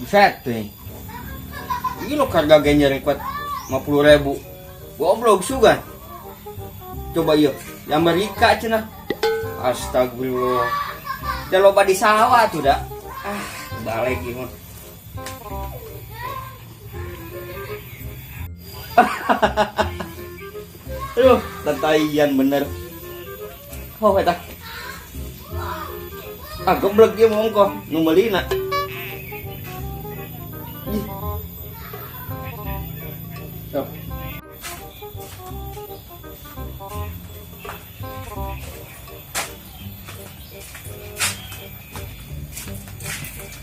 Buset tuh. Ini lo harga genjer ikut 50.000. Goblok sugan. Coba yuk, di Amerika cenah. Astagfirullah. Udah loba di sawah tuh dah. Balik gimana. Aduh, tatayan bener. Oh, eta. Goblok dia mongko, nu meulina. Ih. So.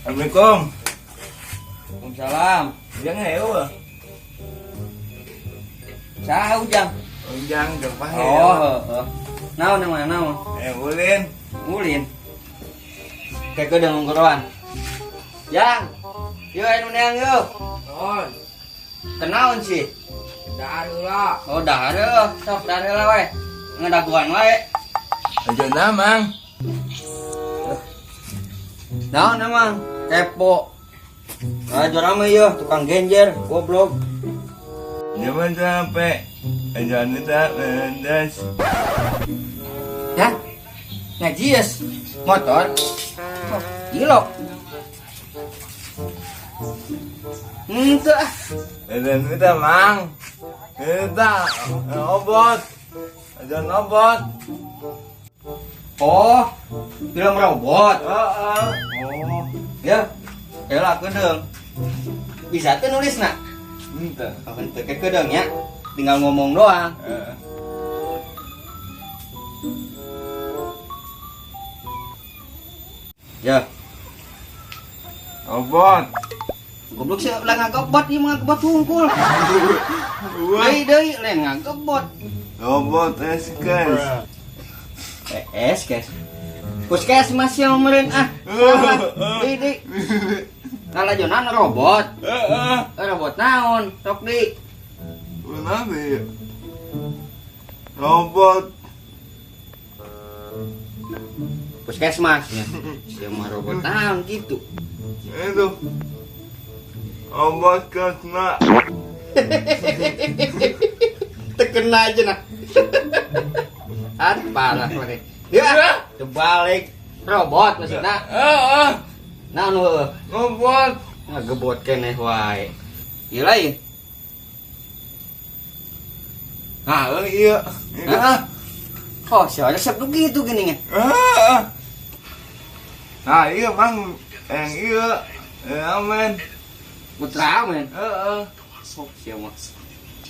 Assalamualaikum. Waalaikumsalam. Ujang hewe. Sa ujang. Ujang depan Oh, heeh. Naon namanya naon? Ulin. Ulin. Kayak ke dengan ngoroan. Yang. Yuk anu neang yuk. Oh, Kenaon sih? darula. Oh, dahare. Sok dahare lah we. Ngedaguan wae. Aja namang. Naon emang? Kepo. Aja rame yuk, tukang genjer, goblok. Jangan sampai. Aja nita mendas. Ya? Ngajias. Motor. Oh, gilok. Itu ah. Aja nita mang. Nita obot. Aja obot. Oh, film robot. Oh. Ya. Elah kedeng. Bisa tuh nulis nak. Ente. Oh, ente ke kedeng ya. Tinggal ngomong doang. Ya. Obot. Goblok sih lah ngakebot ieu mah ngakebot hungkul. Deui lain ngakebot. Obot eskas. Kes. Puskesmas yang meureun ah. Di. Ngalajonan robot. Robot naon? Sok di. Nabi. Robot. Puskesmas ya. Siapa robot naon gitu. Itu. Obot kena. Tekena aja nah. Parah lagi. Ya, kebalik robot maksudna. Naon heueuh? Robot. Ngagebot keneh wae. Ieu lain. Iya. Oh, siapa resep tuh gitu gini nya. Nah, iya mang. Yang iya. Amen. Ultraman. Oh, siapa?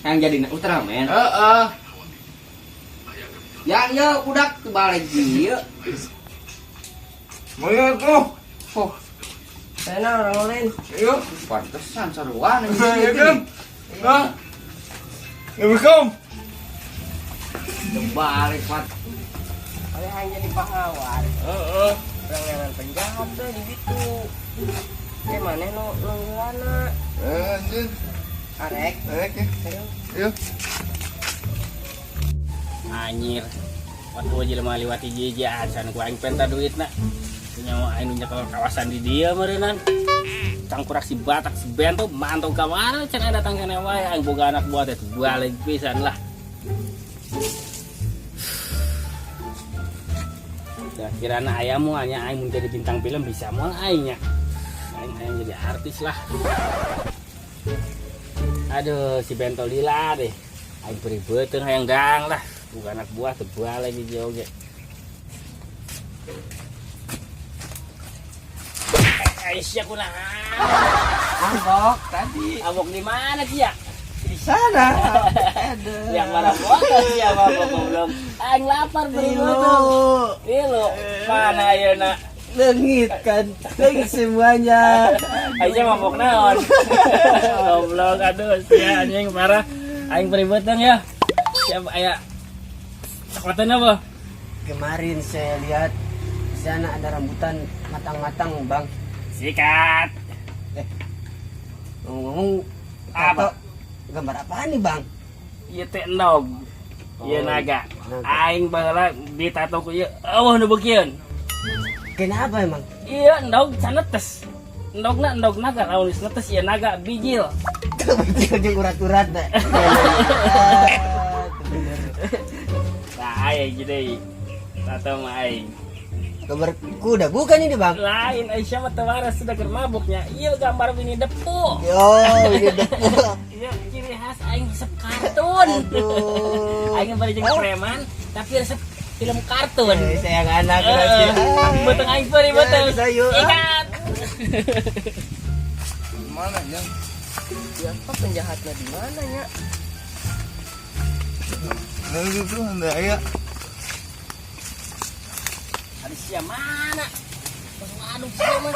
Yang jadi Ultraman. Yang ya udah kebalik dia. Mau ya tuh. Oh, Saya orang lain. Iya. pantesan seruan ini. Iya kan? Nah. Assalamualaikum. Kebalik, Pak. Oleh yang jadi pahlawan. Orang yang penjahat tuh di situ. Kayak mana nu ngilana? Anjir. Arek. Ya. Iya. Anjir, waktu aja lemah liwati jajan, sana ku aing penta duit nak. Nyawa aing nunya ke kawasan di dia meureunnan. Cangkurak si batak si bento mantau kamar cenah datang kana wae aing boga anak buah teh balik pisan lah. Ya kirana aya moal nya aing menjadi bintang film bisa moal aing nya. Aing jadi artis lah. Aduh si bento lila deh. Aing peribeuteun hayang dang lah. Bukan anak buah tebal lagi jauh ge. Aisyah kunaha? Ambok tadi. Abok di mana sih ya? Di sana. Ada. Yang mana foto siapa belum? Aing lapar beribeuteun. Ilu mana ayeuna? Lengit kan. Lengit semuanya. Aisyah mabok naon? Goblok aduh sia anjing parah. Aing peribeuteun ya. Siapa aya Kekuatan apa? Kemarin saya lihat di sana ada rambutan matang-matang, Bang. Sikat. Ngomong Apa? gambar apaan nih, Bang? Ieu teh enog. Ieu naga. Aing baheula ditato ku ieu. Eueuh nu beukieun. Kenapa emang? Iya, endog canetes. Ndog naga raunis netes ya naga bijil. Ujung urat-urat dah. Nah, aing jadi. Tata mah aing. Kabar kuda bukan ini bang? Lain Aisyah mah tawara sudah keur mabuknya. Ieu gambar Winnie the Pooh. Yo, ini depo. Iya, ciri khas aing resep kartun. Aing bari jeung preman, tapi resep film kartun. Sayang anak rasanya. Beteng aing bari beteng. Sayu. Ikat. Mana ya? Siapa penjahatnya di mana ya? Nah itu anda ya. Ada siapa mana? Aduh, siapa?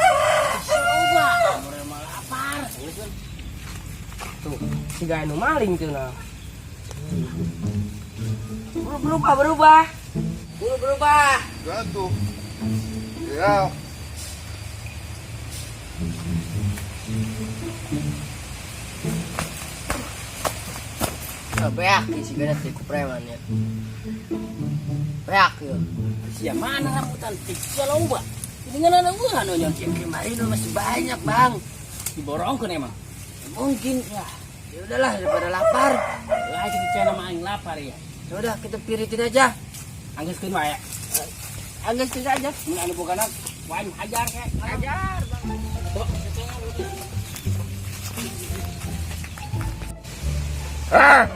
Coba. Umur mah lapar. Tuh, si ganu maling tuh nah. Berubah. Jatuh. Ya. Beak si gana teh ku preman ya. Beak ya. Siapa mana rambutan tiksa lomba? Ini kan ada gua anu yang kemarin masih banyak, Bang. Diborongkeun emang. Mungkin ya. Ya udahlah daripada lapar. Lah kita cina mah aing lapar ya. Ya udah kita piritin aja. Anggeuskeun wae. Anggeuskeun aja. Mun anu bogana wae hajar ke. Hajar, Bang. Tuh, Ah.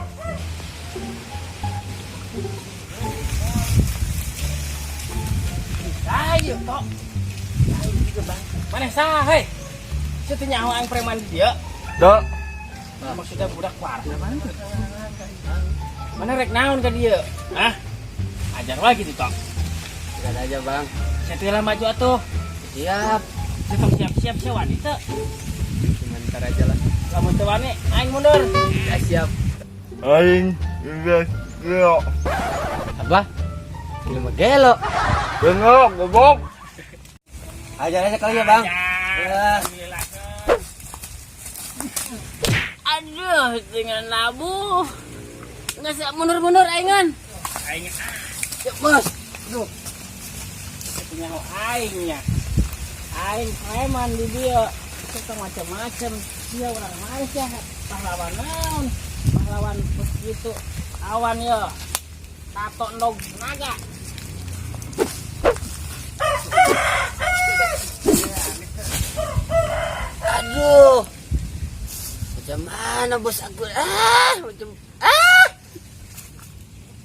ayo tok. Ayo juga, Bang. Mana sah, hei? Situ nyawa aing preman di dia. Dok. Maksudnya budak parah. Mana rek naon ka dia? Hah? Ajar lagi tuh, tok. Sikat aja bang. Setelah maju atuh. Siap. Tetap siap-siap si wanita. Cuma ntar aja lah. Kamu teu wani, aing mundur. Ya siap. Aing juga gelo. Apa? Ini mah gelo. Bengok, gobok. Ajar aja kali ya bang. Ya. Aduh, dengan labu. Nggak bisa mundur-mundur aingan. Aing Ya bos. Aduh. punya aingnya. Aing preman di dia. Kita macam-macam. Dia orang Malaysia. Pahlawan naon? Pahlawan begitu. Awan ya. Tato ndog naga. Aduh. Macam mana bos aku? Macam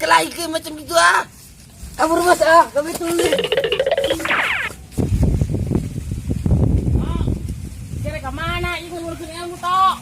kelahi ke macam gitu ah. Kabur bos kami tunggu. Kira ke mana? Ingin ngurusin ilmu toh.